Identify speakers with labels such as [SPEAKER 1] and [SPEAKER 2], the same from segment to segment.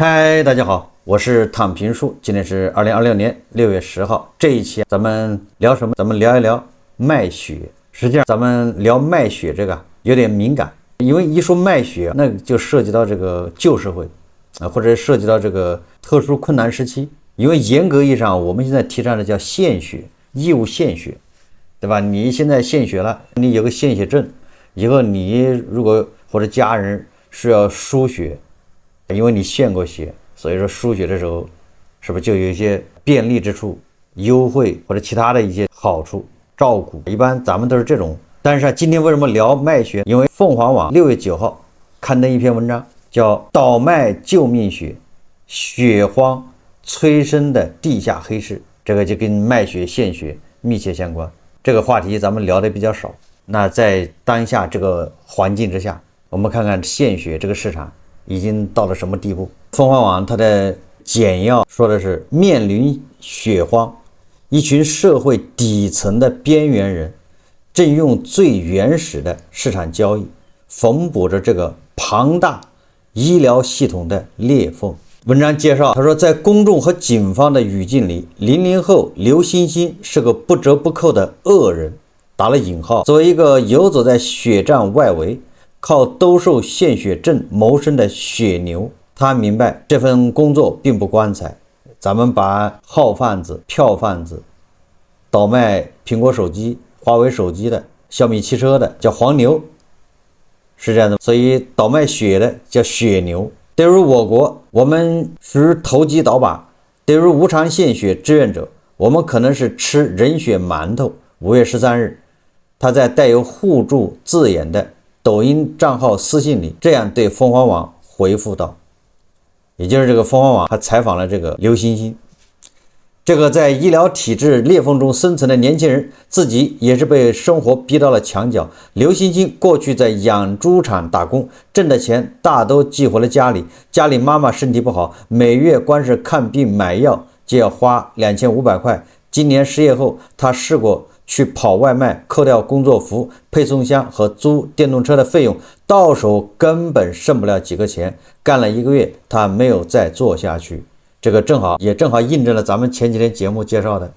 [SPEAKER 1] 嗨，大家好，我是躺平叔，今天是2026年6月10号。这一期咱们聊什么？咱们聊一聊賣血。實際上，咱們聊賣血這個有點敏感，因為一說賣血，那就涉及到這個舊社會或者涉及到這個特殊困難時期。因為嚴格意義上，我們現在提倡的叫獻血，義務獻血，對吧？你現在獻血了，你有個獻血證，以後你如果或者家人需要輸血，因為你獻過血，所以說輸血的時候是不是就有一些便利之處、優惠或者其他的一些好處照顧？一般咱們都是這種。但是今天為什麼聊賣血？因為鳳凰網6月9號刊登一篇文章，叫《倒賣救命血，血荒催生的地下黑市》，這個就跟賣血獻血密切相關。這個話題咱們聊的比較少。那在當下這個環境之下，我們看看獻血這個市場已經到了什麼地步？鳳凰網它的簡要說的是，面臨血荒，一群社會底層的邊緣人正用最原始的市場交易縫補着這個龐大醫療系統的裂縫。文章介紹，他說，在公眾和警方的語境裡，00後劉欣欣是個不折不扣的惡人，打了引號。作為一個游走在血站外圍，靠兜售獻血證謀生的血牛，他明白這份工作並不光彩。咱們把號販子、票販子、倒賣蘋果手機、華為手機的、小米汽車的叫黃牛，是這樣的。所以倒賣血的叫血牛。對於我國，我們是投機倒把；對於無償獻血志願者，我們可能是吃人血饅頭。5月13日，他在帶有互助字眼的抖音賬號私信裡這樣對鳳凰網回復道，也就是這個鳳凰網還採訪了這個劉欣欣，這個在醫療體制裂縫中生存的年輕人，自己也是被生活逼到了牆角。劉欣欣過去在養豬場打工，掙的錢大都寄回了家裡，家裡媽媽身體不好，每月光是看病買藥就要花2500塊。今年失業後，他試過去跑外賣，扣掉工作服、配送箱和租電動車的費用，到手根本剩不了幾個錢。幹了1個月，他沒有再做下去。這個正好印證了咱們前幾天節目介紹的，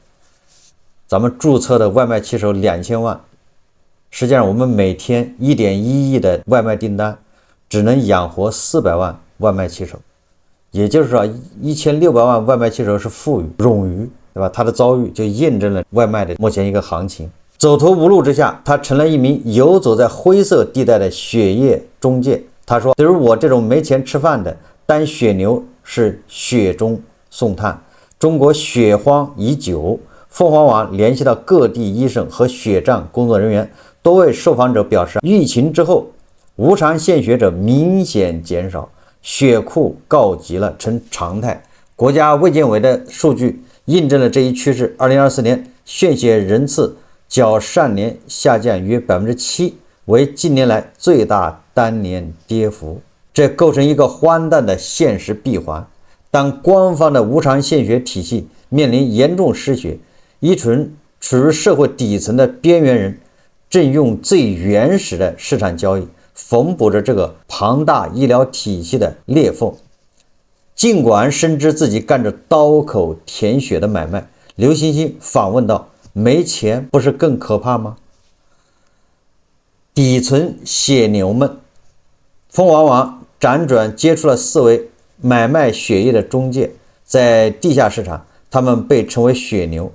[SPEAKER 1] 咱們注冊的外賣騎手2000萬，實際上我們每天1.1億的外賣訂單，只能養活400萬外賣騎手，也就是說1600萬外賣騎手是富裕冗餘，對吧？他的遭遇就印證了外賣的目前一個行情。走投無路之下，他成了一名游走在灰色地帶的血液中介。他說，對於我這種沒錢吃飯的，當血牛是雪中送炭。中國血荒已久，鳳凰網聯繫到各地醫生和血站工作人員，多位受訪者表示，疫情之後無償獻血者明顯減少，血庫告急了，成常態。國家衛健委的數據印證了這一趨勢。2024年獻血人次較上年下降約7%，為近年來最大單年跌幅。這構成一個荒誕的現實閉環。當官方的無償獻血體系面臨嚴重失血，一群處於社會底層的邊緣人正用最原始的市場交易縫補着這個龐大醫療體系的裂縫。儘管深知自己幹着刀口舔血的買賣，劉欣欣反問道，沒錢不是更可怕嗎？底層血牛們，鳳凰網輾轉接觸了4位買賣血液的中介，在地下市場，他們被稱為血牛，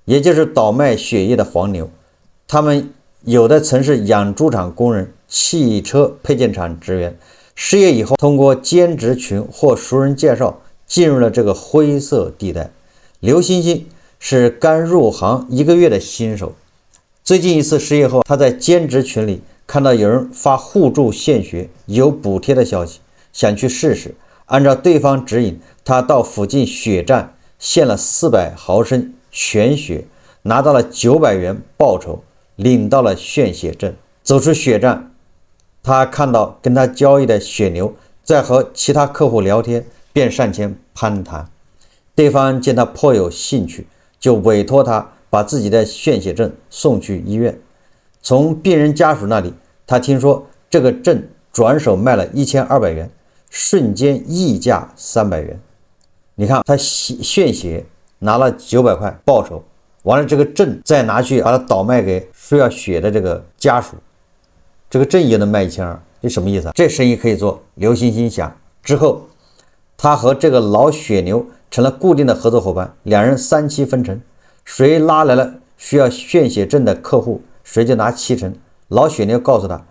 [SPEAKER 1] 也就是倒賣血液的黃牛。他們有的曾是養豬場工人、汽車配件廠職員，失業以後通過兼職群或熟人介紹進入了這個灰色地帶。劉欣欣是剛入行1個月的新手，最近一次失業後，他在兼職群裡看到有人發互助獻血有補貼的消息，想去試試。按照對方指引，他到附近血站獻了400毫升全血，拿到了900元報酬，領到了獻血證。走出血站，他看到跟他交易的血牛在和其他客戶聊天，便上前攀談。對方見他頗有興趣，就委托他把自己的獻血證送去醫院。從病人家屬那裡，他聽說這個證轉手賣了1200元，瞬間溢價300元。你看他献血拿了900塊報酬，完了这个證再拿去把它倒賣給需要血的這個家屬，這個證也能賣1200，這什麼意思啊？這生意可以做。劉欣欣想之後，他和這個老血牛成了固定的合作夥伴，兩人3期分成，誰拉來了需要獻血證的客戶，誰就拿70%。老血牛告訴他，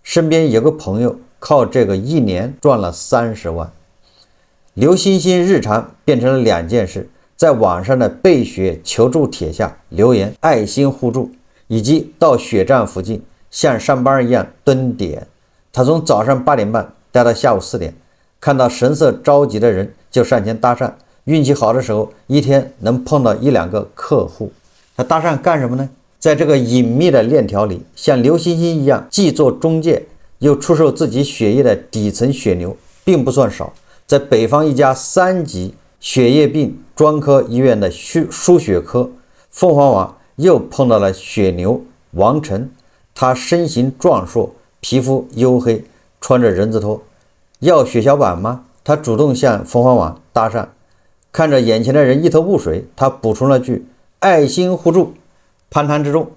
[SPEAKER 1] 身邊有個朋友靠這個1年賺了30萬。劉欣欣日常變成了2件事，在網上的備血求助帖下留言愛心互助，以及到血站附近像上班一樣蹲點。他從早上8點半待到下午4點，看到神色着急的人就上前搭訕，運氣好的時候一天能碰到1、2個客戶。他搭訕幹什麼呢？在這個隱秘的鏈條裡，像劉欣欣一樣既做中介又出售自己血液的底層血牛並不算少。在北方一家3級血液病專科醫院的輸血科，鳳凰網又碰到了血牛王晨。他身形壯碩，皮膚黝黑，穿着人字拖。要血小板嗎？他主動向鳳凰網搭訕。看着眼前的人一頭霧水，他補充了句愛心互助。攀談之中，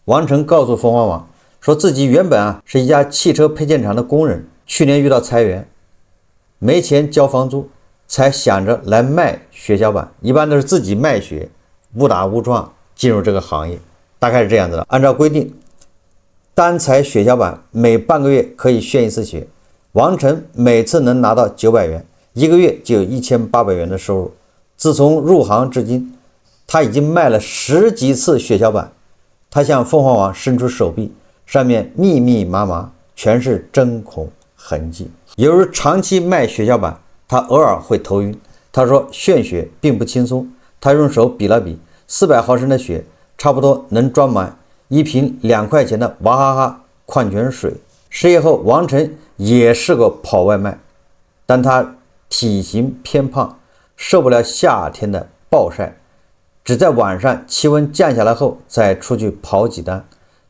[SPEAKER 1] 王晨告訴鳳凰網說自己原本是一家汽車配件廠的工人，去年遇到裁員，沒錢交房租，才想着來賣血小板。一般都是自己賣血，誤打誤撞進入這個行業，大概是這樣子的。按照規定，單採血小板每半個月可以獻1次血，王晨每次能拿到900元，1個月就有1800元的收入。自從入行至今，他已經賣了10幾次血小板。他向鳳凰網伸出手臂，上面密密麻麻全是針孔痕跡。由於長期賣血小板，他偶爾會頭暈。他說獻血並不輕鬆，他用手比了比，400毫升的血差不多能裝滿一瓶2塊錢的娃哈哈礦泉水。失業後，王晨也試過跑外賣，但他體型偏胖，受不了夏天的暴曬，只在晚上氣溫降下來後再出去跑幾單，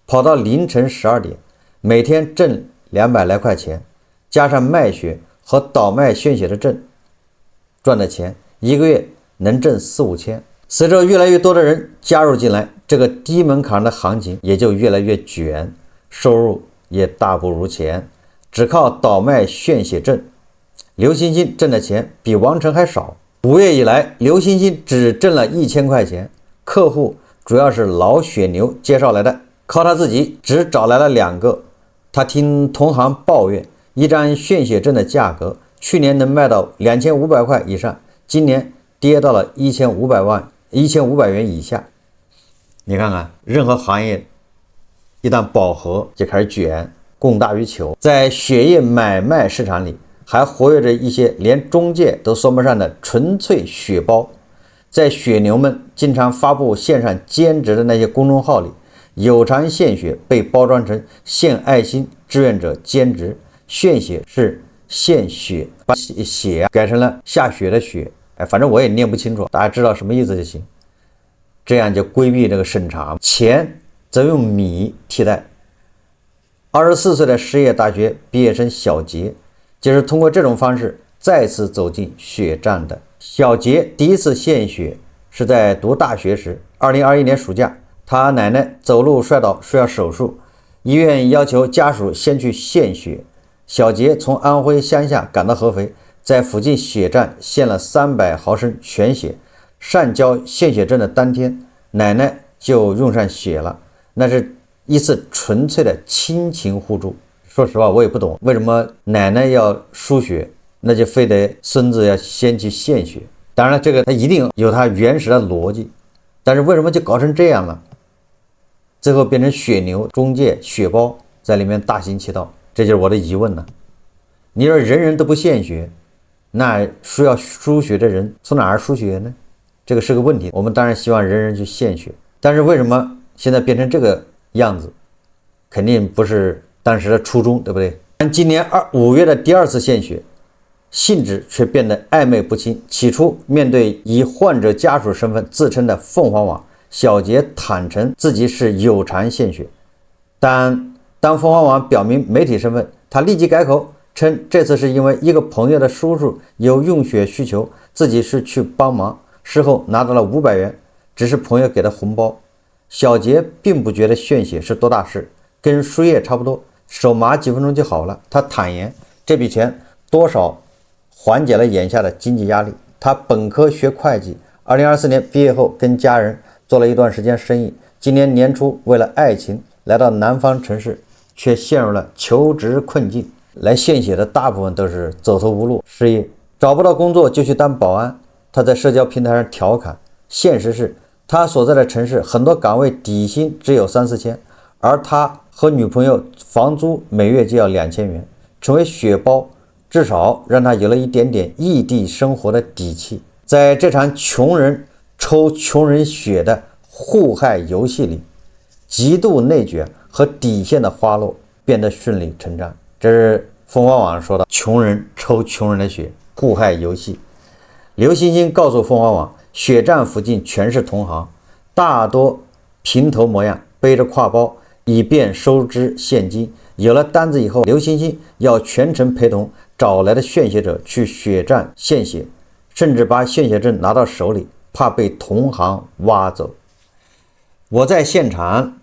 [SPEAKER 1] 跑到凌晨12點，每天掙200來塊錢，加上賣血和倒賣獻血的證賺的錢，1個月能掙4、5千。隨着越來越多的人加入進來，這個低門檻的行情也就越來越捲，收入也大不如前，只靠倒賣獻血證，劉欣欣掙的錢比王晨還少。5月以來，劉欣欣只掙了1000塊錢，客戶主要是老血牛介紹來的，靠他自己只找來了2個。他聽同行抱怨，一張獻血證的價格去年能賣到2500塊以上，今年跌到了1500元以下。你看看，任何行業一旦飽和就開始捲，供大於求。在血液買賣市場裡，還活躍着一些連中介都算不上的純粹血包。在血牛們經常發布線上兼職的那些公眾號裡，有償獻血被包裝成獻愛心志願者兼職，獻血是獻血，把血改成了下雪的雪。反正我也念不清楚，大家知道什麼意思就行。這樣就規避這個審查。錢則用米替代。24歲的失業大學畢業生小杰就是通過這種方式再次走進血站的。小杰第一次獻血是在讀大學時，2021年暑假，他奶奶走路摔倒需要手術，醫院要求家屬先去獻血。小杰從安徽鄉下趕到合肥，在附近血站獻了300毫升全血。上交獻血證的當天，奶奶就用上血了。那是一次純粹的親情互助。說實話，我也不懂為什麼奶奶要輸血，那就非得孫子要先去獻血。當然了，這個他一定有他原始的邏輯，但是為什麼就搞成這樣了？最後變成血牛、中介、血包在裡面大行其道，這就是我的疑問了。你說人人都不獻血，那需要輸血的人從哪兒輸血呢？這個是個問題。我們當然希望人人去獻血，但是為什麼現在變成這個樣子？肯定不是當時的初衷，對不對？但今年5月的第2次獻血，性質卻變得曖昧不清。起初面對以患者家屬身份自稱的鳳凰網，小杰坦誠自己是有償獻血。當鳳凰網表明媒體身份，他立即改口，稱這次是因為一個朋友的叔叔有用血需求，自己是去幫忙，事後拿到了500元，只是朋友給的紅包。小杰並不覺得献血是多大事，跟輸液差不多，手麻幾分鐘就好了。他坦言這筆錢多少緩解了眼下的經濟壓力。他本科學會計，2024年畢業後跟家人做了一段時間生意，今年年初為了愛情來到南方城市，卻陷入了求職困境。來献血的大部分都是走投无路，失业，找不到工作就去当保安。他在社交平台上調侃，現實是他所在的城市很多崗位底薪只有3、4千，而他和女朋友房租每月就要2000元。成為血包至少讓他有了一點點異地生活的底氣。在這場窮人抽窮人血的互害遊戲裡，極度內卷和底線的花落變得順理成章。這是鳳凰網說的窮人抽窮人的血，互害遊戲。劉欣欣告訴鳳凰網，血站附近全是同行，大多平头模樣，背着挎包以便收支现金。有了单子以後，刘欣欣要全程陪同找来的献血者去血站献血，甚至把献血证拿到手里，怕被同行挖走。我在现场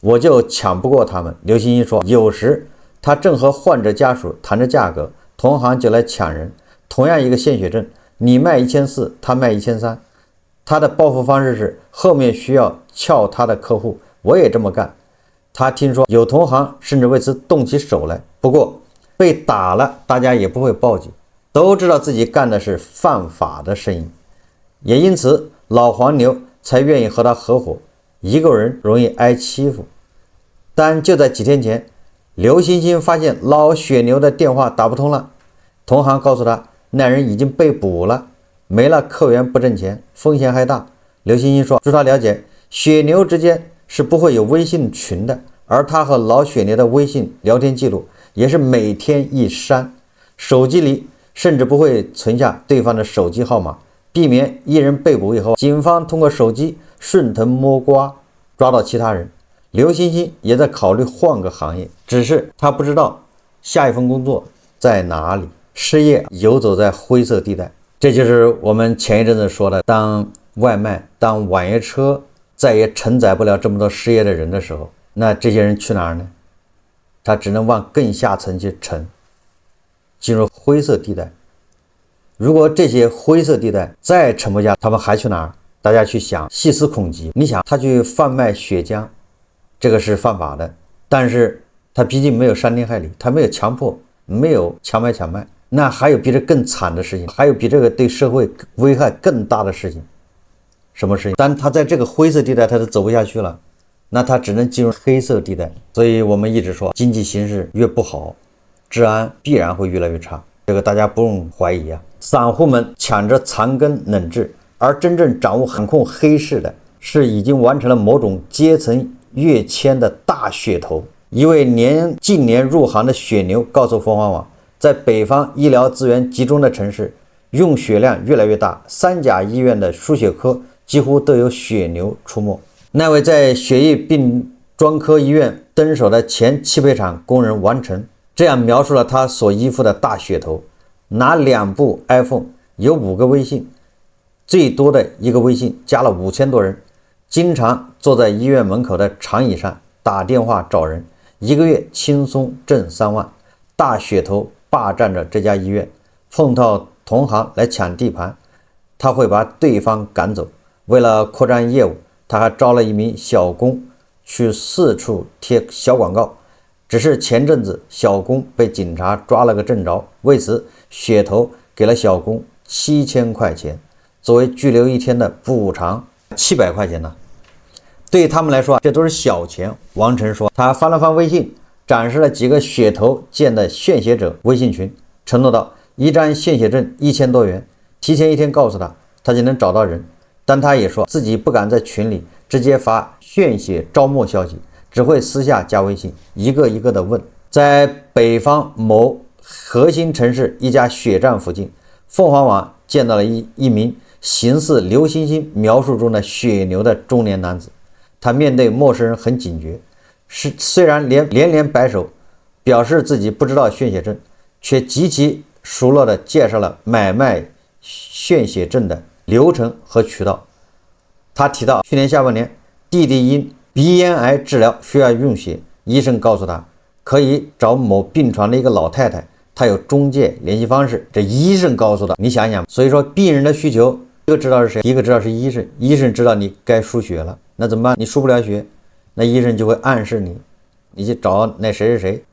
[SPEAKER 1] 我就抢不过他们。刘欣欣说，有时他正和患者家属谈着价格，同行就来抢人。同樣一個獻血證，你賣1400，他賣1300。他的報復方式是後面需要撬他的客戶，我也這麼幹。他聽說有同行甚至為此動起手來，不過被打了，大家也不會報警，都知道自己幹的是犯法的生意，也因此老黃牛才願意和他合夥。一個人容易挨欺負，但就在幾天前，劉欣欣發現老血牛的電話打不通了，同行告訴他，那人已經被捕了，沒了客源不掙錢，風險還大。劉欣欣說，據他了解，血牛之間是不會有微信群的，而他和老血牛的微信聊天記錄也是每天一刪，手機裡甚至不會存下對方的手機號碼，避免一人被捕以後，警方通過手機順藤摸瓜抓到其他人。劉欣欣也在考慮換個行業，只是他不知道下一份工作在哪裡，失業游走在灰色地帶。這就是我們前一陣子說的，當外賣、當網約車再也承載不了這麼多失業的人的時候，那這些人去哪兒呢？他只能往更下層去沉，進入灰色地帶。如果這些灰色地帶再沉不下，他們還去哪兒？大家去想，細思恐極。你想，他去販賣血漿，這個是犯法的，但是他畢竟沒有傷天害理，他沒有強迫，沒有強買強賣。那還有比這更慘的事情，還有比這個對社會危害更大的事情。什麼事情？但他在這個灰色地帶他都走不下去了，那他只能進入黑色地帶。所以我們一直說，經濟形勢越不好，治安必然會越來越差，這個大家不用懷疑啊。散戶們搶着殘羹冷炙，而真正掌握掌控黑市的是已經完成了某種階層躍遷的大血頭。一位近年入行的血牛告訴鳳凰網，在北方醫療資源集中的城市，用血量越來越大，3甲醫院的輸血科幾乎都有血牛出沒。那位在血液病專科醫院蹲守的前汽配廠工人王成這樣描述了他所依附的大血頭：拿2部 iPhone， 有5個微信，最多的一個微信加了5000多人，經常坐在醫院門口的長椅上打電話找人，一個月輕鬆掙3萬。大血頭霸佔着這家醫院，碰到同行來搶地盤，他會把對方趕走。為了擴張業務，他還招了一名小工去四處貼小廣告。只是前陣子小工被警察抓了個正着，為此血頭給了小工7000塊錢作為拘留1天的補償，700塊錢呢。對他們來說，這都是小錢。王成說，他翻了翻微信，展示了幾個血頭建的獻血者微信群，承諾到一張獻血證1000多元，提前1天告訴他，他就能找到人。但他也說自己不敢在群裡直接發獻血招募消息，只會私下加微信，一個一個的問。在北方某核心城市一家血站附近，鳳凰網見到了一名形似劉欣欣描述中的血牛的中年男子。他面對陌生人很警覺，虽然连连擺手表示自己不知道獻血證，卻極其熟絡地介紹了買賣獻血證的流程和渠道。他提到，去年下半年，弟弟因鼻咽癌治療需要用血，醫生告訴他可以找某病床的一個老太太，她有中介聯繫方式。這醫生告訴他，你想想，所以說病人的需求，一個知道是誰？一個知道是醫生，醫生知道你該輸血了，那怎麼办？你輸不了血，那醫生就會暗示你，你去找那誰誰誰，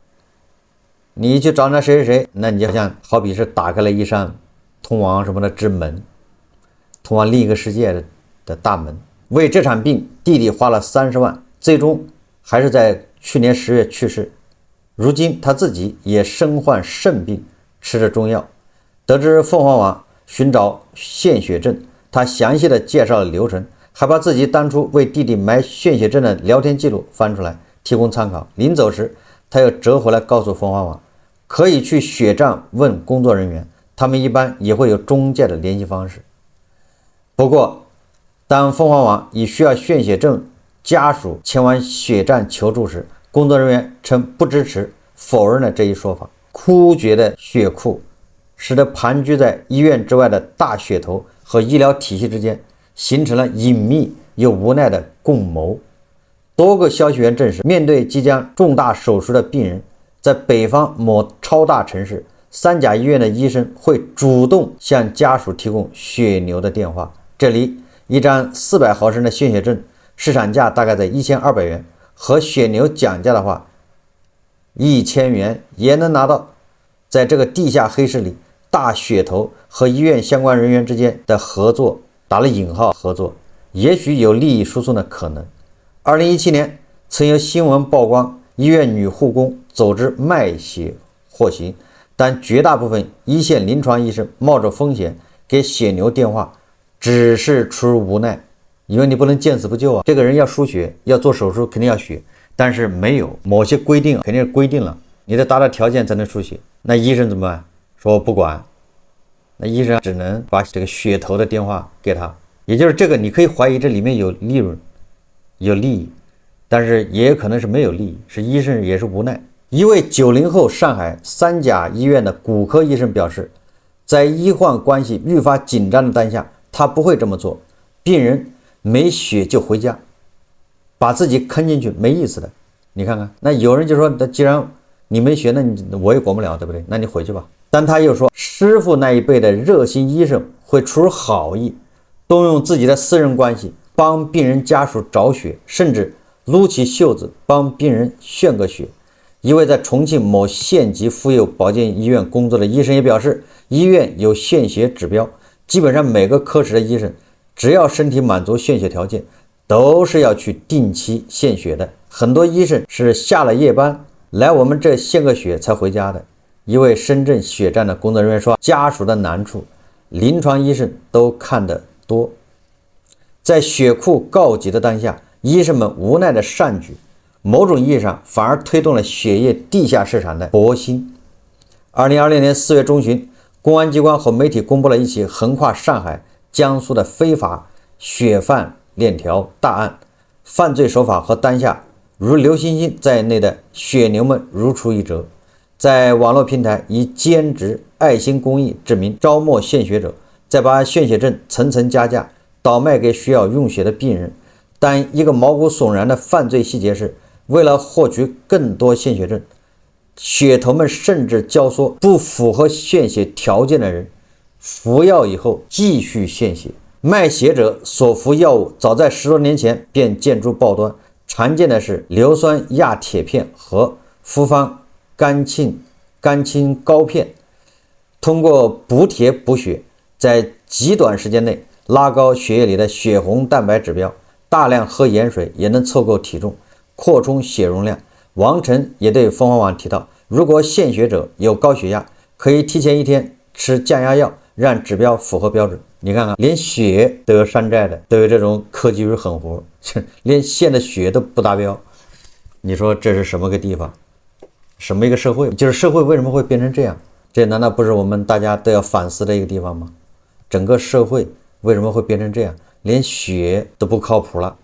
[SPEAKER 1] 你去找那誰誰誰，那你就好比是打開了一扇通往什麼的之门，通往另一個世界的大门。為這場病，弟弟花了30萬，最終還是在去年10月去世。如今他自己也身患腎病，吃着中藥。得知鳳凰網尋找獻血證，他詳細的介紹了流程，還把自己當初為弟弟買獻血證的聊天記錄翻出來提供參考。臨走時，他又折回來告訴鳳凰網，可以去血站問工作人員，他們一般也會有中介的聯繫方式。不過當鳳凰網以需要獻血證家屬前往血站求助時，工作人員称不支持，否認了這一說法。枯竭的血庫使得盤踞在醫院之外的大血頭和醫療體系之間形成了隱秘又無奈的共謀。多個消息源證實，面對即將重大手術的病人，在北方某超大城市3甲醫院的醫生會主動向家屬提供血牛的電話。這裡一張400毫升的獻血證市場價大概在1200元，和血牛講價的話1000元也能拿到。在這個地下黑市裡，大血頭和醫院相關人員之間的合作，打了引號合作，也許有利益輸送的可能。2017年曾有新聞曝光醫院女護工走之賣血獲刑，但絕大部分一線臨床醫生冒着風險給血牛電話，只是出於無奈，因為你不能見死不救啊！這個人要輸血，要做手術，肯定要血，但是沒有某些規定，肯定是規定了，你得達到條件才能輸血。那醫生怎麼辦？說我不管，那醫生只能把這個血頭的電話給他。也就是這個，你可以懷疑這裡面有利潤，有利益，但是也有可能是沒有利益，是医生也是無奈。一位90後上海3甲醫院的骨科醫生表示，在醫患關係愈發緊張的當下，他不會這麼做。病人沒血就回家，把自己坑進去沒意思的。你看看，那有人就說，既然你沒血，那我也管不了，对不对？那你回去吧。但他又說，師傅那一輩的熱心醫生會出於好意，動用自己的私人關係幫病人家屬找血，甚至擼起袖子幫病人獻個血。一位在重慶某縣級婦幼保健醫院工作的醫生也表示，醫院有獻血指標，基本上每個科室的醫生只要身体滿足獻血條件，都是要去定期獻血的。很多醫生是下了夜班來我們這獻個血才回家的。一位深圳血站的工作人員說，家屬的難處臨床醫生都看得多。在血庫告急的當下，醫生們无奈的善舉，某種意義上反而推动了血液地下市场的勃興。2020年4月中旬，公安機關和媒體公布了一起橫跨上海、江蘇的非法血販鏈條大案，犯罪手法和當下如劉欣欣在內的血牛們如出一轍。在網絡平台以兼職愛心公益之名招募獻血者，再把獻血證层层加價倒賣給需要用血的病人。但一個毛骨悚然的犯罪細節是，為了獲取更多獻血證，血頭們甚至教唆不符合獻血條件的人服藥以後繼續獻血。賣血者所服藥物早在10多年前便見諸報端，常見的是硫酸亞鐵片和複方甘清膏片，通過補鐵補血，在極短時間內拉高血液裡的血紅蛋白指標，大量喝鹽水也能湊夠體重，擴充血容量。王晨也對凤凰網提到，如果献血者有高血压，可以提前1天吃降压藥，讓指標符合標準。你看看，连血都有山寨的，都有這種科技与狠活，連献的血都不達標。你說這是什麼個地方？什麼一個社會？就是社会為什麼會變成這樣？這難道不是我們大家都要反思的一個地方嗎？整個社会為什麼會變成這樣？連血都不靠譜了，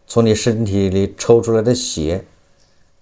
[SPEAKER 1] 從你身體裡抽出來的血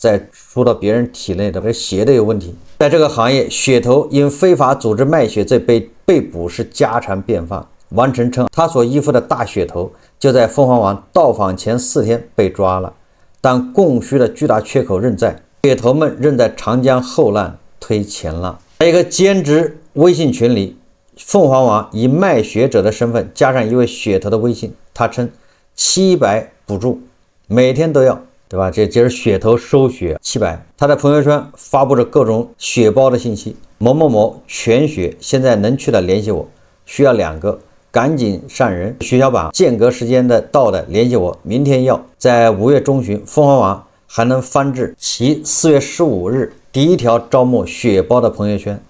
[SPEAKER 1] 再輸到別人體內的，這血的有問題。在這個行業，血頭因非法組織賣血罪被捕是家常便飯。王晨稱，他所依附的大血頭就在鳳凰網到訪前4天被抓了，但供需的巨大缺口仍在，血头們仍在長江後浪推前浪。在一個兼職微信群裡，鳳凰網以賣血者的身份加上一位血頭的微信，他稱700補助，每天都要，对吧？这就是血頭收血700。他的朋友圈發布着各種血包的信息，某某某全血，現在能去的聯繫我，需要2個。趕緊上人，血小板間隔時間的到的聯繫我，明天要。在5月中旬，鳳凰網還能翻至其4月15日第一條招募血包的朋友圈，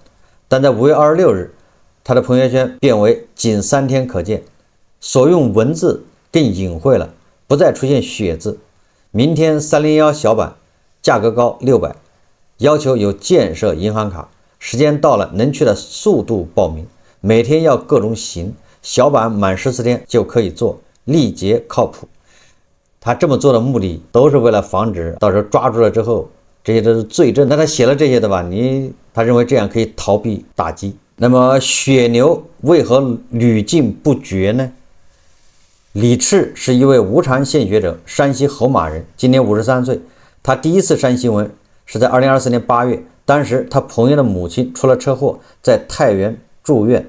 [SPEAKER 1] 但在5月26日，他的朋友圈變為僅3天可見，所用文字更隱晦了，不再出現血字。明天301小板，價格高600，要求有建設銀行卡，時間到了能去的速度報名，每天要各種型。小板滿14天就可以做，力捷靠譜。他這麼做的目的都是為了防止到時候抓住了之後，這些都是罪證。那他寫了這些的吧，他認為這樣可以逃避打擊。那麼血牛為何屢禁不絕呢？李赤是一位無償獻血者，山西侯馬人，今年53歲。他第一次上新聞是在2024年8月，當時他朋友的母親出了車禍，在太原住院，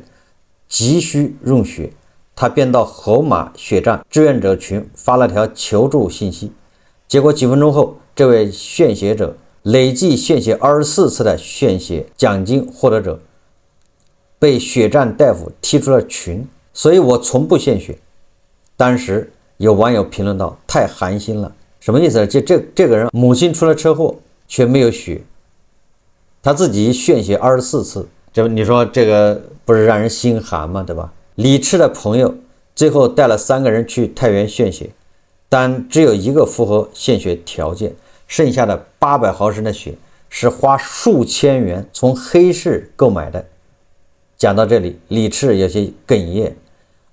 [SPEAKER 1] 急需用血，他便到侯馬血站志願者群發了條求助信息。結果幾分鐘後，這位獻血者累計獻血24次的獻血獎金獲得者被血站大夫踢出了群。所以我從不獻血。當時有網友評論道，太寒心了。什麼意思呢？這個人母親出了車禍卻沒有血，他自己獻血24次，這你說這個不是讓人心寒嗎？對吧？李赤的朋友最後帶了3個人去太原獻血，但只有1個符合獻血條件，剩下的800毫升的血是花數千元從黑市購買的。講到這裡，李赤有些哽咽。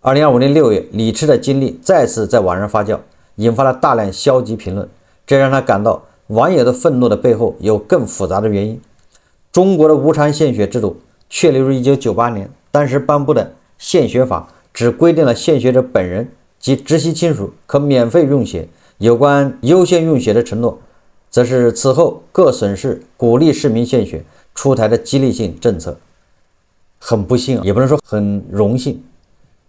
[SPEAKER 1] 2025年6月，李赤的經歷再次在網上發酵，引發了大量消極評論，這讓他感到網友的憤怒的背後有更複雜的原因。中國的無償獻血制度確立於1998年，當時頒布的獻血法只規定了獻血者本人及直系親屬可免費用血，有關優先用血的承諾，則是此後各省市鼓勵市民獻血出台的激勵性政策。很不幸，也不能說很榮幸，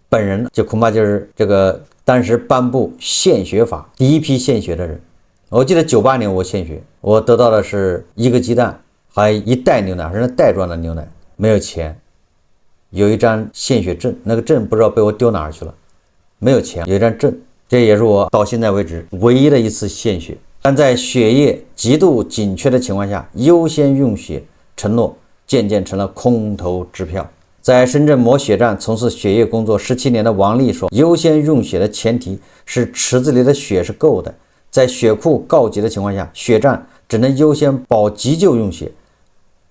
[SPEAKER 1] 本人就恐怕就是這個當時頒布獻血法第一批獻血的人。我記得98年我獻血，我得到的是1個雞蛋，還有1袋牛奶，還是袋裝的牛奶，沒有錢。有一張獻血證，那個證不知道被我丟哪兒去了，沒有錢，有一張證，這也是我到現在為止唯一的一次獻血。但在血液極度緊缺的情況下，優先用血承諾漸漸成了空頭支票。在深圳某血站從事血液工作17年的王麗說，優先用血的前提是池子裡的血是夠的，在血庫告急的情況下，血站只能優先保急救用血，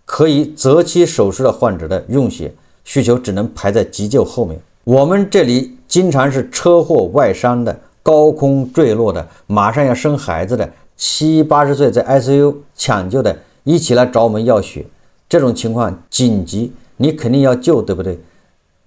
[SPEAKER 1] 可以擇期手術的患者的用血需求只能排在急救後面。我們這裡經常是車禍外傷的、高空墜落的、馬上要生孩子的、70、80歲在 ICU 搶救的，一起來找我們要血。這種情況緊急，你肯定要救，對不對？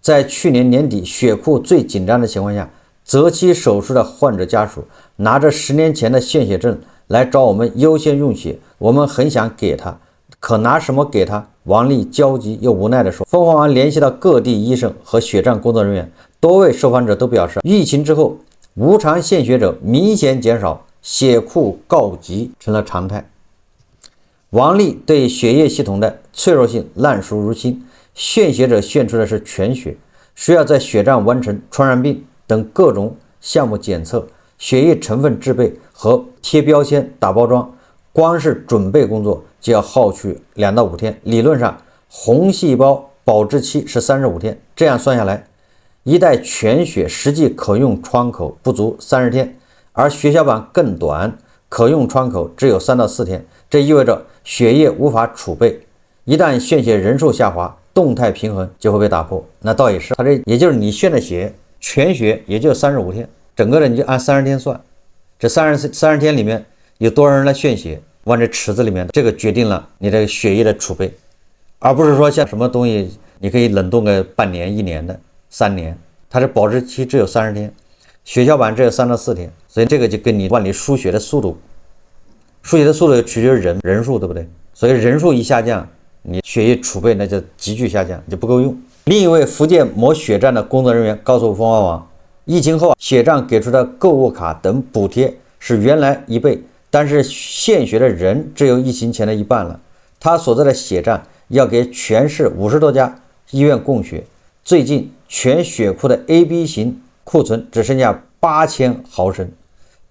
[SPEAKER 1] 在去年年底血庫最緊張的情況下，擇期手術的患者家屬拿着10年前的獻血證來找我們優先用血，我們很想給他，可拿什麼給他？王麗焦急又無奈地說。鳳凰網聯繫到各地醫生和血站工作人員，多位受訪者都表示，疫情之後無償獻血者明顯減少，血庫告急成了常態。王麗對血液系統的脆弱性爛熟如新，獻血者獻出的是全血，需要在血站完成傳染病等各種項目檢測、血液成分制備和貼標籤、打包裝，光是準備工作就要耗去2到5天。理論上，紅細胞保質期是35天，這樣算下來，一袋全血實際可用窗口不足30天，而血小板更短，可用窗口只有3到4天。這意味着血液無法儲備，一旦獻血人數下滑，動態平衡就會被打破。那倒也是，它這也就是你獻的血全血也就35天，整個的你就按30天算，這30天裡面有多少人來獻血，往這池子裡面的，這個決定了你这個血液的儲備，而不是說像什麼東西你可以冷冻個半年、1年的、3年，它的保质期只有30天，血小板只有3到4天，所以這個就跟你管理輸血的速度取決於人數，對不對？所以人數一下降，你血液儲備那就急劇下降，就不夠用。另一位福建某血站的工作人員告訴凤凰網，疫情後血站给出的购物卡等補貼是原來1倍，但是獻血的人只有疫情前的1半了。他所在的血站要給全市50多家醫院供血，最近全血庫的 AB 型庫存只剩下8000毫升，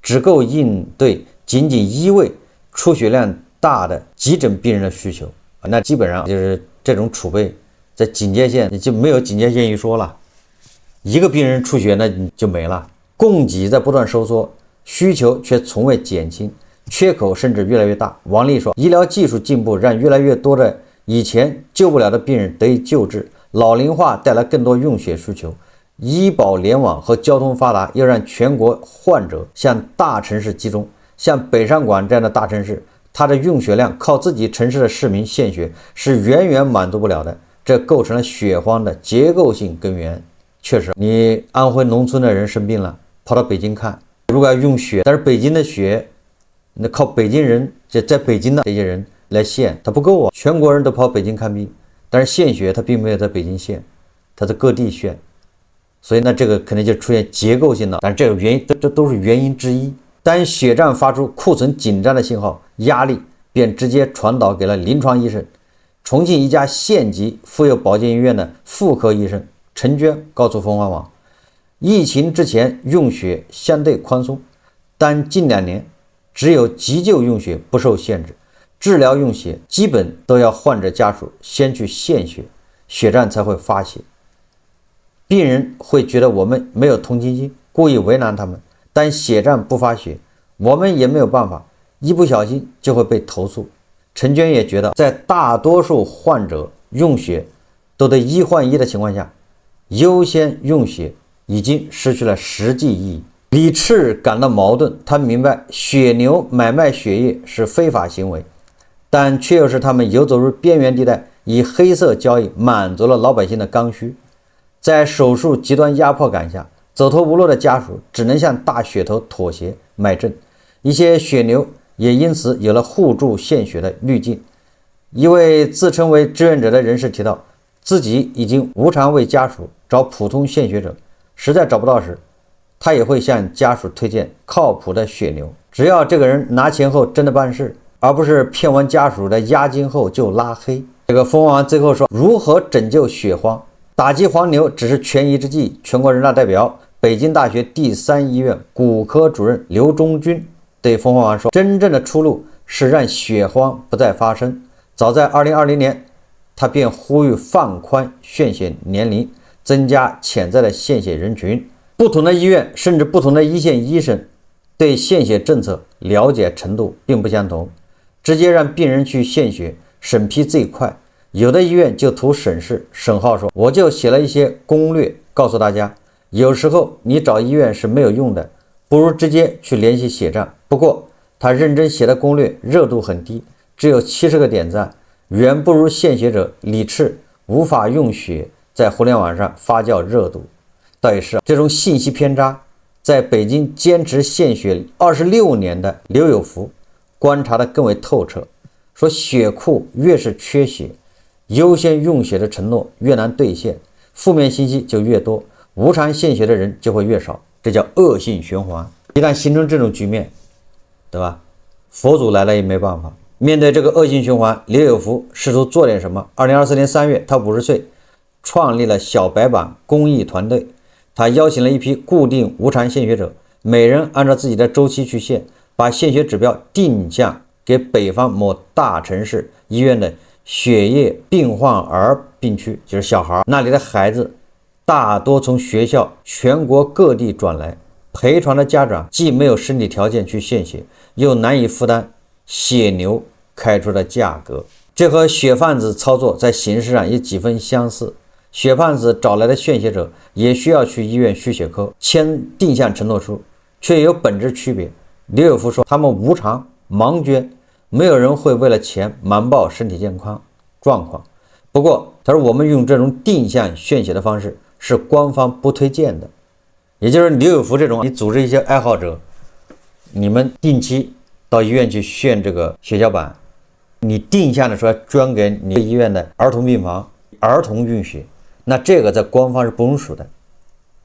[SPEAKER 1] 只夠應對僅1位出血量大的急診病人的需求。那基本上就是這種儲備在警戒線，你就沒有警戒線一說了，一個病人出血那你就沒了。供給在不斷收縮，需求卻從未減輕，缺口甚至越來越大。王麗說，醫療技術進步讓越來越多的以前救不了的病人得以救治，老齡化帶來更多用血需求，醫保聯網和交通發達又讓全國患者向大城市集中。像北上廣這樣的大城市，它的用血量靠自己城市的市民獻血是遠遠滿足不了的，這構成了血荒的結構性根源。確實，你安徽農村的人生病了，跑到北京看，如果要用血，但是北京的血那靠北京人在北京的這些人來獻，它不夠啊。全國人都跑北京看病，但是獻血它並沒有在北京獻，它在各地獻，所以呢這個肯定就出現結構性的，但是這個原因這都是原因之一。當血站發出庫存緊張的信號，壓力便直接傳導給了臨床醫生。重慶一家縣級婦幼保健醫院的婦科醫生陳娟告訴鳳凰網，疫情之前用血相對寬鬆，但近2年只有急救用血不受限制，治療用血基本都要患者家屬先去獻血，血站才會發血。病人會覺得我們沒有同情心，故意為難他們，但血站不發血，我們也沒有辦法，一不小心就會被投訴。陳娟也覺得，在大多數患者用血都得1換1的情況下，優先用血已經失去了實際意義。李赤感到矛盾，他明白血牛買賣血液是非法行為，但卻又是他們游走入邊緣地帶，以黑色交易滿足了老百姓的剛需。在手術極端壓迫感下，走投無路的家屬只能向大血頭妥協買證，一些血牛也因此有了互助獻血的濾鏡。一位自稱為志願者的人士提到，自己已經無償為家屬找普通獻血者，實在找不到時，他也會向家屬推薦靠譜的血牛，只要這個人拿錢後真的辦事，而不是騙完家屬的押金後就拉黑。這個鳳凰網最後說，如何拯救血荒，打擊黃牛只是權宜之計。全國人大代表、北京大學第3醫院骨科主任劉忠軍對鳳凰網說，真正的出路是讓血荒不再發生。早在2020年，他便呼籲放寬獻血年齡，增加潛在的獻血人群。不同的醫院甚至不同的一線醫生對獻血政策了解程度並不相同，直接讓病人去獻血審批最快，有的醫院就圖省事。沈浩說，我就寫了一些攻略告訴大家，有時候你找醫院是沒有用的，不如直接去聯繫血站。不過他認真寫的攻略熱度很低，只有70個點讚，遠不如獻血者李赤無法用血在互聯網上發酵熱度。倒也是這種信息偏差，在北京堅持獻血26年的劉有福觀察得更為透徹，說血庫越是缺血，優先用血的承諾越難兌現，負面信息就越多，無償獻血的人就會越少，這叫惡性循環。一旦形成這種局面，對吧？佛祖來了也沒辦法。面對這個惡性循環，劉有福試圖做點什麼。2024年3月，他50歲，創立了小白板公益團隊。他邀請了一批固定無償獻血者，每人按照自己的周期去獻，把獻血指標定向給北方某大城市醫院的血液病患兒病區，就是小孩，那裡的孩子大多從學校全國各地轉來，陪床的家長既沒有身體條件去獻血，又難以負擔血牛開出的價格。這和血販子操作在形式上有幾分相似。血販子找來的獻血者也需要去醫院輸血科簽定向承諾書，卻有本質區別。劉有福說，他們無償盲捐，沒有人會為了錢瞞報身體健康狀況。不過他說我們用這種定向獻血的方式是官方不推薦的，也就是刘有福這種，你組織一些愛好者，你們定期到醫院去献這個血小板，你定向的说捐給你医院的兒童病房，兒童运血，那這個在官方是不容許的，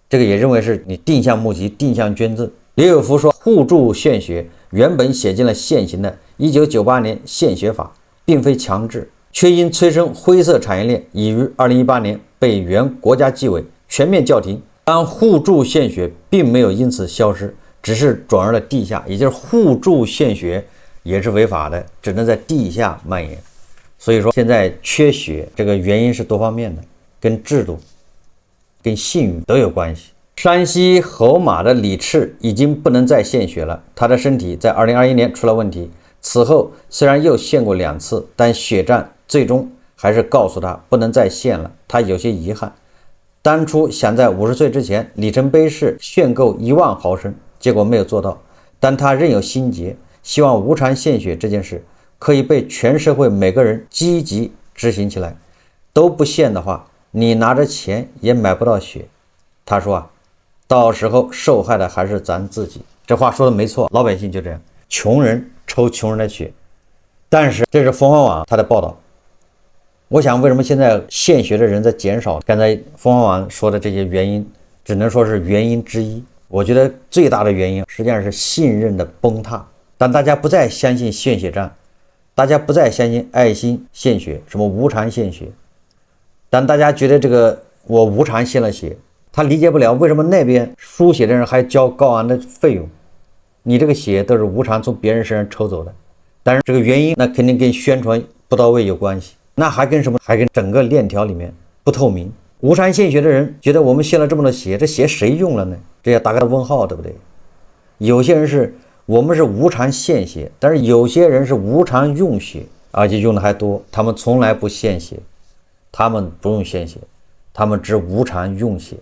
[SPEAKER 1] 這個也認為是你定向募集、定向捐贈。劉有福說，互助獻血原本寫進了現行的1998年獻血法，並非強制，卻因催生灰色產業鏈，已於2018年被原國家紀委全面叫停。但互助獻血並沒有因此消失，只是轉而了地下，也就是互助獻血也是違法的，只能在地下蔓延。所以說現在缺血這個原因是多方面的，跟制度、跟信誉都有關係。山西侯馬的李赤已經不能再獻血了，他的身體在2021年出了問題，此後雖然又獻過2次，但血站最終還是告訴他不能再獻了，他有些遺憾。當初想在50歲之前里程碑式獻夠1萬毫升，結果沒有做到，但他仍有心結，希望無償獻血這件事可以被全社會每個人積極執行起來。都不獻的話，你拿着錢也買不到血。他說到時候受害的還是咱自己。這話說的沒錯，老百姓就這樣，窮人抽窮人的血。但是這是鳳凰網他的報道。我想為什麼現在獻血的人在減少？剛才鳳凰網說的這些原因，只能說是原因之一。我覺得最大的原因實際上是信任的崩塌。当大家不再相信獻血站，大家不再相信愛心獻血，什麼無償獻血，当大家覺得這個我無償獻了血，他理解不了為什麼那邊輸血的人還交高昂的費用，你這個血都是無償從別人身上抽走的。但是這個原因那肯定跟宣傳不到位有關係，那還跟什麼？還跟整個鏈條裡面不透明。無償獻血的人覺得我們獻了這麼多血，這血誰用了呢？這要打個問號，對不對？有些人是我們是無償獻血，但是有些人是無償用血，而且用的還多，他們從来不獻血，他們不用献血，他們只无償用血。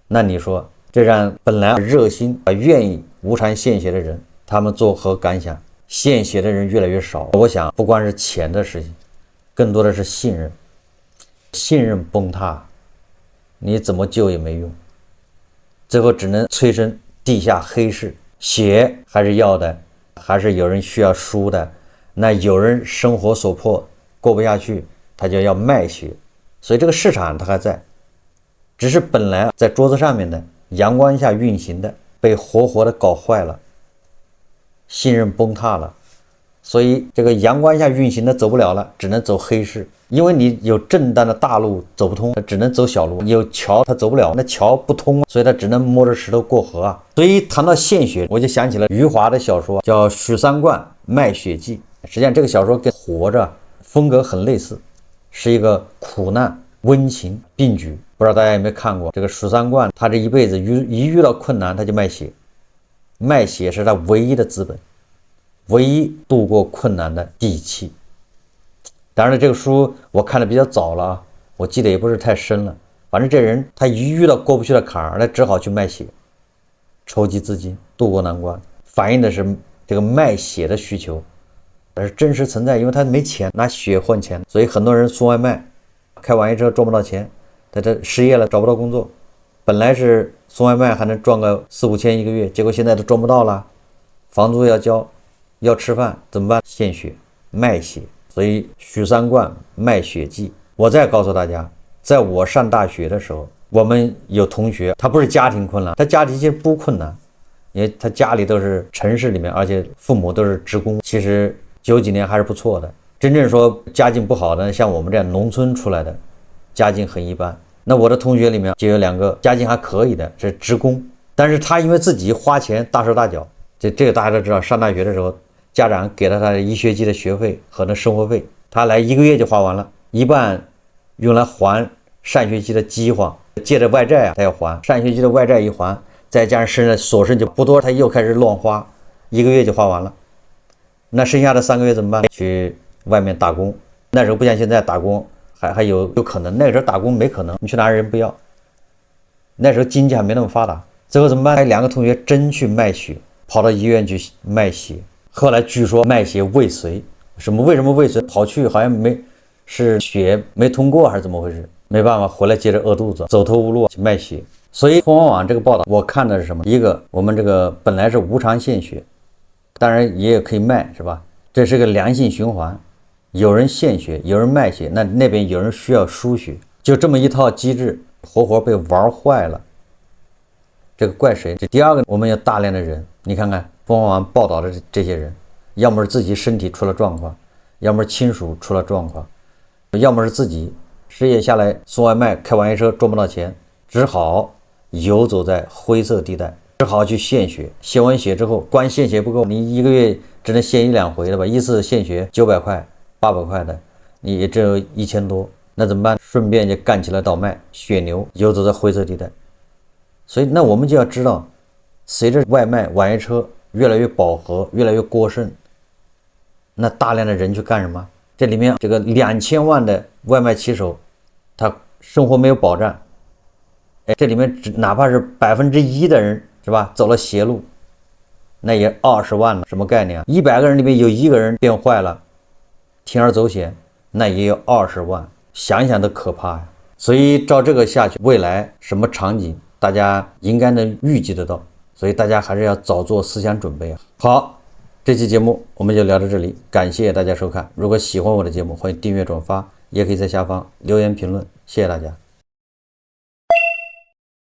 [SPEAKER 1] 那你說這讓本來熱心願意无償獻血的人，他們作何感想？獻血的人越来越少。我想不光是錢的事情，更多的是信任，信任崩塌，你怎麼救也沒用，最後只能催生地下黑市。血還是要的，還是有人需要輸的，那有人生活所迫過不下去，他就要賣血，所以这個市場它還在，只是本來在桌子上面的陽光下運行的被活活的搞壞了，信任崩塌了，所以這個陽光下運行的走不了了，只能走黑市。因為你有正當的大路走不通，只能走小路，有橋它走不了，那橋不通，所以它只能摸着石頭過河啊。所以談到獻血，我就想起了余華的小說叫《許三觀賣血記》，實際上這個小說跟《活着》風格很類似，是一個苦難溫情並舉。不知道大家有沒有看過這個許三觀，他這一輩子一遇到困難他就賣血，賣血是他唯一的資本，唯一度過困難的底氣。當然这個書我看的比較早了，我記得也不是太深了。反正這人他一遇到過不去的坎兒，他只好去賣血，籌集資金渡過難關，反映的是這個賣血的需求，但是真實存在，因為他沒錢，拿血換錢，所以很多人送外賣，開網約車賺不到錢，他這失業了找不到工作，本來是送外賣還能賺個4、5千一個月，結果現在都賺不到了，房租要交，要吃飯怎麼辦？獻血賣血。所以許三觀賣血記。我再告訴大家，在我上大學的時候，我們有同學他不是家庭困難，他家庭其實不困難，因為他家裡都是城市裡面，而且父母都是職工，其實90幾年還是不錯的。真正說家境不好的，像我們這樣農村出來的，家境很一般。那我的同學裡面就有2個家境還可以的，是職工，但是他因為自己花錢大手大腳，這個大家都知道，上大學的時候家長給了他1學期的學費和那生活費，他來1個月就花完了，一半用來還上學期的饑荒，借着外債他要還，上學期的外債一還，再加上身上所剩就不多，他又開始亂花，1個月就花完了。那剩下的3個月怎麼辦？去外面打工。那時候不像現在打工還有可能，那時候打工沒可能，你去哪人不要。那時候經濟還沒那麼發達，最後怎麼辦？還2個同學真去賣血，跑到醫院去賣血。後來據說賣血未遂，為什麼未遂？跑去好像是血没通过還是怎麼回事？沒辦法，回來接着餓肚子，走投無路去賣血。所以凤凰網這個報道，我看的是什麼？一個，我們這個本來是無償獻血，當然也可以賣，是吧？這是個良性循環，有人獻血，有人賣血，那邊有人需要輸血，就這麼一套機制，活活被玩壞了。這個怪誰？這第二個，我們有大量的人，你看看凤凰網報道的這些人，要麼是自己身體出了狀況，要麼是親屬出了狀況，要麼是自己失業下來送外賣，開网约車賺不到錢，只好游走在灰色地带，只好去獻血。獻完血之後，光獻血不夠，你一個月只能獻1-2回的吧？一次獻血900塊、800塊的，你也只有1000多，那怎麼辦？順便就幹起了倒賣，血牛，游走在灰色地带。所以，那我们就要知道，随着外卖、网约車越来越饱和，越来越过剩，那大量的人去幹什麼？這裡面這個2000萬的外賣骑手，他生活沒有保障。這裡面哪怕是1%的人，是吧？走了邪路，那也20萬了，什麼概念啊？100個人裡面有1個人變壞了，鋌而走險，那也有20萬，想一想都可怕呀。所以照這個下去，未來什麼場景，大家應該能預計得到。所以大家還是要早做思想準備啊。好，這期節目我們就聊到這裡，感謝大家收看。如果喜歡我的節目，歡迎訂閱轉發，也可以在下方留言評論，謝謝大家。